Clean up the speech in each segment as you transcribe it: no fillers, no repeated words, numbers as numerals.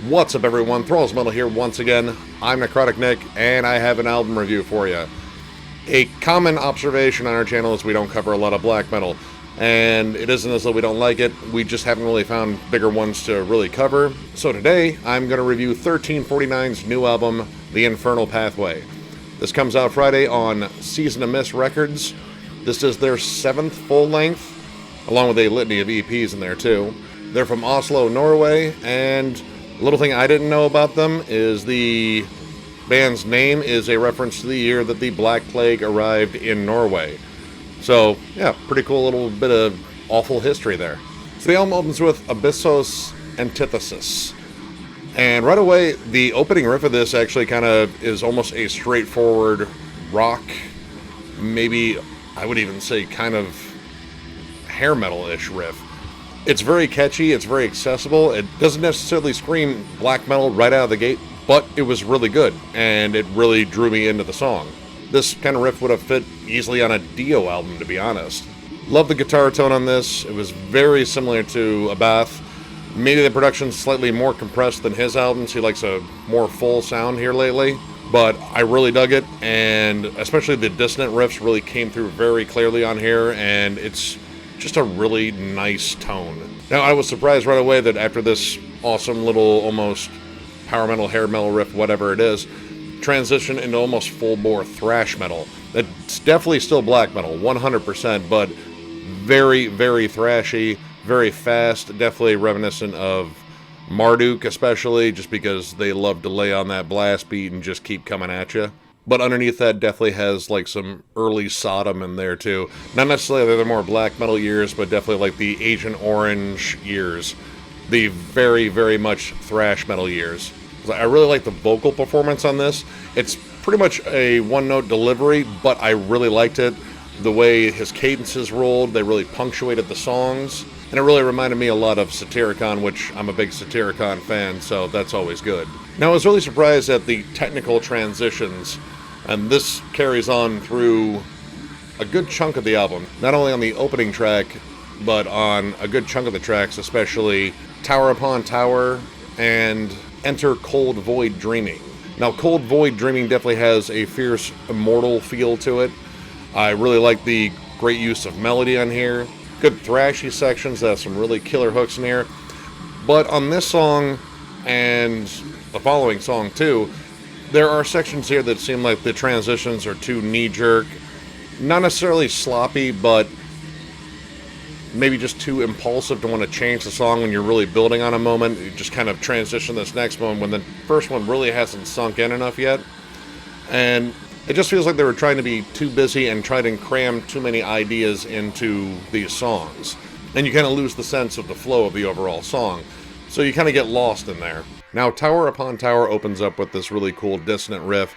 What's up, everyone? Thralls Metal here once again. I'm Necrotic Nick, and I have an album review for you. A common observation on our channel is we don't cover a lot of black metal, and it isn't as though we don't like it, we just haven't really found bigger ones to really cover. So today, I'm going to review 1349's new album, The Infernal Pathway. This comes out Friday on Season of Mist Records. This is their 7th full-length, along with a litany of EPs in there too. They're from Oslo, Norway, and a little thing I didn't know about them is the band's name is a reference to the year that the Black Plague arrived in Norway. So, yeah, pretty cool little bit of awful history there. So the album opens with Abyssos Antithesis. And right away, the opening riff of this actually kind of is almost a straightforward rock, maybe I would even say kind of hair metal-ish riff. It's very catchy, it's very accessible, it doesn't necessarily scream black metal right out of the gate, but it was really good, and it really drew me into the song. This kind of riff would have fit easily on a Dio album, to be honest. Love the guitar tone on this, it was very similar to Abath. Maybe the production's slightly more compressed than his albums, he likes a more full sound here lately, but I really dug it, and especially the dissonant riffs really came through very clearly on here, and it's just a really nice tone. Now, I was surprised right away that after this awesome little almost power metal, hair metal riff, whatever it is, transition into almost full-bore thrash metal. It's definitely still black metal, 100%, but very, very thrashy, very fast, definitely reminiscent of Marduk especially, just because they love to lay on that blast beat and just keep coming at you. But underneath that definitely has like some early Sodom in there too. Not necessarily the more black metal years, but definitely like the Agent Orange years. The very, very much thrash metal years. I really like the vocal performance on this. It's pretty much a one-note delivery, but I really liked it. The way his cadences rolled, they really punctuated the songs. And it really reminded me a lot of Satyricon, which I'm a big Satyricon fan, so that's always good. Now, I was really surprised at the technical transitions, and this carries on through a good chunk of the album. Not only on the opening track, but on a good chunk of the tracks, especially Tower Upon Tower and Enter Cold Void Dreaming. Now, Cold Void Dreaming definitely has a fierce, immortal feel to it. I really like the great use of melody on here. Good thrashy sections that have some really killer hooks in here. But on this song, and the following song too, there are sections here that seem like the transitions are too knee-jerk. Not necessarily sloppy, but maybe just too impulsive to want to change the song when you're really building on a moment. You just kind of transition this next one when the first one really hasn't sunk in enough yet. And it just feels like they were trying to be too busy and trying to cram too many ideas into these songs. And you kind of lose the sense of the flow of the overall song. So you kind of get lost in there. Now, Tower Upon Tower opens up with this really cool dissonant riff,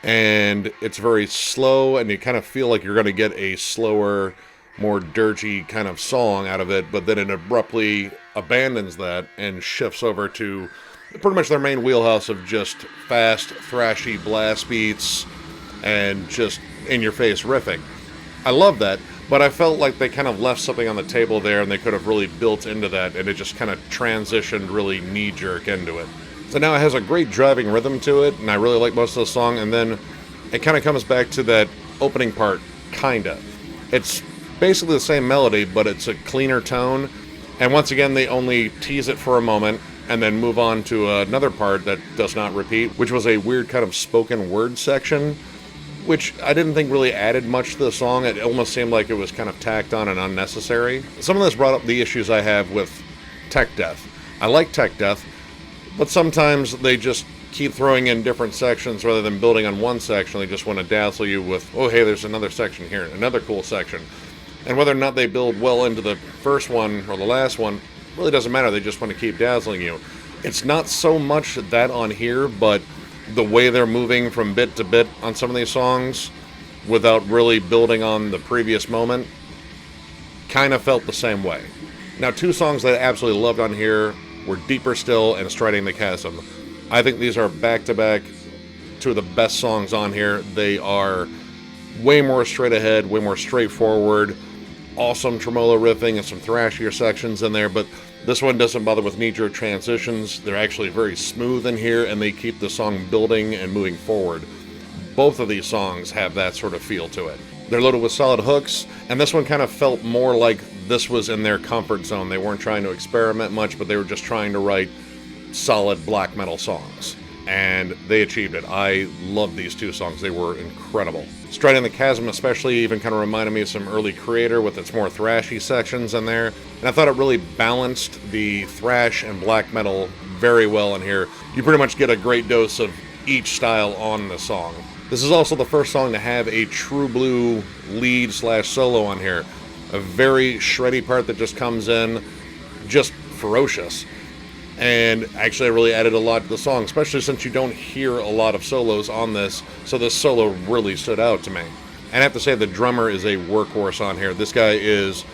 and it's very slow, and you kind of feel like you're going to get a slower, more dirgy kind of song out of it, but then it abruptly abandons that and shifts over to pretty much their main wheelhouse of just fast, thrashy blast beats and just in-your-face riffing. I love that, but I felt like they kind of left something on the table there and they could have really built into that, and it just kind of transitioned really knee-jerk into it. So now it has a great driving rhythm to it, and I really like most of the song, and then it kind of comes back to that opening part, kinda. It's basically the same melody, but it's a cleaner tone, and once again they only tease it for a moment, and then move on to another part that does not repeat, which was a weird kind of spoken word section, which I didn't think really added much to the song. It almost seemed like it was kind of tacked on and unnecessary. Some of this brought up the issues I have with tech death. I like tech death, but sometimes they just keep throwing in different sections rather than building on one section. They just want to dazzle you with, oh hey, there's another section here, another cool section. And whether or not they build well into the first one or the last one, really doesn't matter. They just want to keep dazzling you. It's not so much that on here, but the way they're moving from bit to bit on some of these songs without really building on the previous moment kind of felt the same way. Now, two songs that I absolutely loved on here were Deeper Still and Striding the Chasm. I think these are back-to-back two of the best songs on here. They are way more straight ahead, way more straightforward, awesome tremolo riffing and some thrashier sections in there, but This one doesn't bother with knee-jerk transitions. They're actually very smooth in here, and they keep the song building and moving forward. Both of these songs have that sort of feel to it. They're loaded with solid hooks, and this one kind of felt more like this was in their comfort zone. They weren't trying to experiment much, but they were just trying to write solid black metal songs. And they achieved it. I love these two songs. They were incredible. Striding the Chasm especially even kind of reminded me of some early Creator with its more thrashy sections in there. And I thought it really balanced the thrash and black metal very well in here. You pretty much get a great dose of each style on the song. This is also the first song to have a true blue lead/solo on here. A very shreddy part that just comes in, just ferocious. And actually, I really added a lot to the song, especially since you don't hear a lot of solos on this, so this solo really stood out to me. And I have to say, the drummer is a workhorse on here. This guy is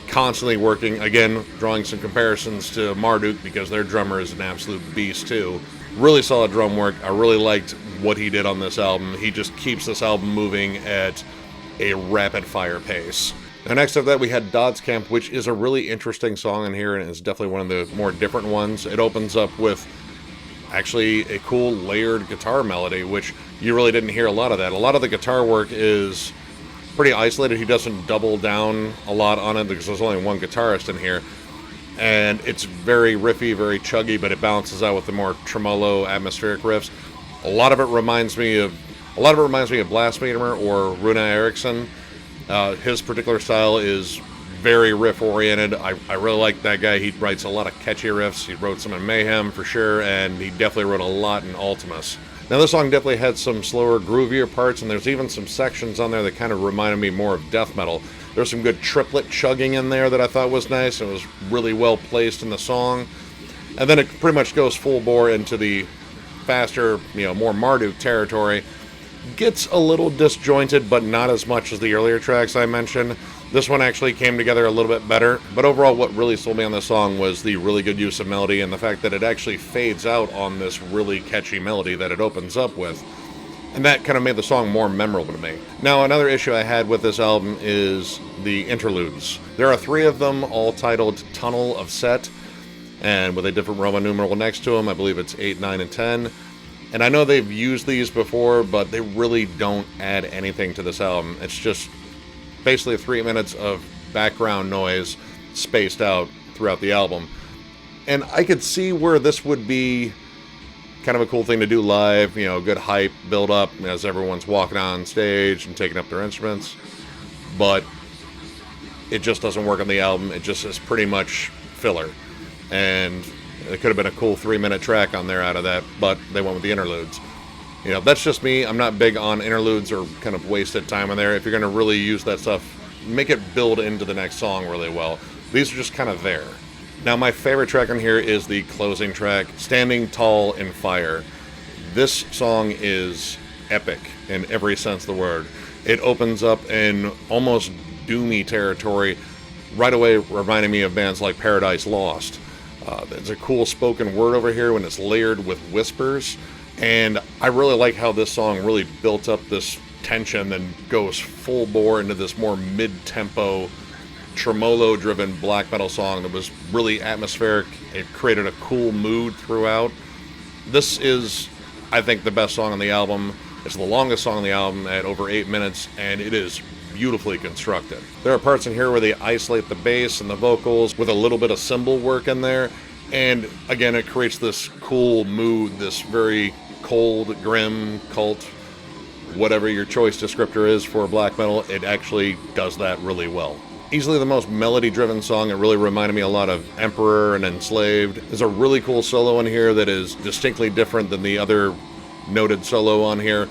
constantly working, again, drawing some comparisons to Marduk, because their drummer is an absolute beast, too. Really solid drum work. I really liked what he did on this album. He just keeps this album moving at a rapid-fire pace. Now, next up that we had Dodds Camp, which is a really interesting song in here, and it's definitely one of the more different ones. It opens up with actually a cool layered guitar melody, which you really didn't hear a lot of that. A lot of the guitar work is pretty isolated. He doesn't double down a lot on it because there's only one guitarist in here. And it's very riffy, very chuggy, but it balances out with the more tremolo atmospheric riffs. A lot of it reminds me of Blasphemer or Rune Eriksson. His particular style is very riff-oriented. I really like that guy. He writes a lot of catchy riffs. He wrote some in Mayhem, for sure, and he definitely wrote a lot in Ultimus. Now, this song definitely had some slower, groovier parts, and there's even some sections on there that kind of reminded me more of death metal. There's some good triplet chugging in there that I thought was nice, and it was really well placed in the song. And then it pretty much goes full bore into the faster, more Marduk territory. Gets a little disjointed, but not as much as the earlier tracks I mentioned. This one actually came together a little bit better, but overall what really sold me on this song was the really good use of melody and the fact that it actually fades out on this really catchy melody that it opens up with. And that kind of made the song more memorable to me. Now, another issue I had with this album is the interludes. There are 3 of them, all titled Tunnel of Set, and with a different Roman numeral next to them. I believe it's 8, 9, and 10. And I know they've used these before, but they really don't add anything to this album. It's just basically 3 minutes of background noise spaced out throughout the album. And I could see where this would be kind of a cool thing to do live, good hype, build up as everyone's walking on stage and taking up their instruments. But it just doesn't work on the album. It just is pretty much filler. And it could have been a cool 3-minute track on there out of that, but they went with the interludes. That's just me. I'm not big on interludes or kind of wasted time in there. If you're going to really use that stuff, make it build into the next song really well. These are just kind of there. Now, my favorite track on here is the closing track, Standing Tall in Fire. This song is epic in every sense of the word. It opens up in almost doomy territory, right away reminding me of bands like Paradise Lost. There's a cool spoken word over here when it's layered with whispers, and I really like how this song really built up this tension and goes full bore into this more mid-tempo, tremolo-driven black metal song that was really atmospheric. It created a cool mood throughout. This is, I think, the best song on the album. It's the longest song on the album at over 8 minutes, and it is beautifully constructed. There are parts in here where they isolate the bass and the vocals with a little bit of cymbal work in there, and again, it creates this cool mood, this very cold, grim, cult, whatever your choice descriptor is for black metal. It actually does that really well. Easily the most melody-driven song. It really reminded me a lot of Emperor and Enslaved. There's a really cool solo in here that is distinctly different than the other noted solo on here.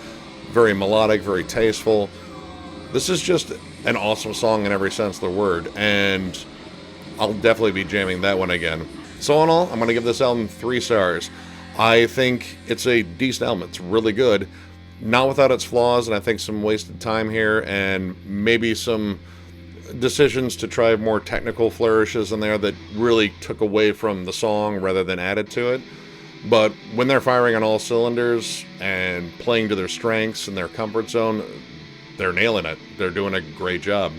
Very melodic, very tasteful. This is just an awesome song in every sense of the word, and I'll definitely be jamming that one again. So all in all, I'm going to give this album 3 stars. I think it's a decent album. It's really good. Not without its flaws, and I think some wasted time here, and maybe some decisions to try more technical flourishes in there that really took away from the song rather than added to it. But when they're firing on all cylinders and playing to their strengths and their comfort zone, they're nailing it. They're doing a great job.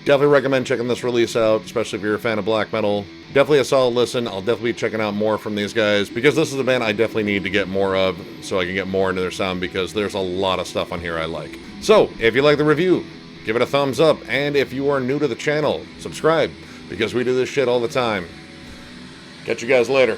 Definitely recommend checking this release out, especially if you're a fan of black metal. Definitely a solid listen. I'll definitely be checking out more from these guys, because this is a band I definitely need to get more of so I can get more into their sound, because there's a lot of stuff on here I like. So, if you like the review, give it a thumbs up, and if you are new to the channel, subscribe, because we do this shit all the time. Catch you guys later.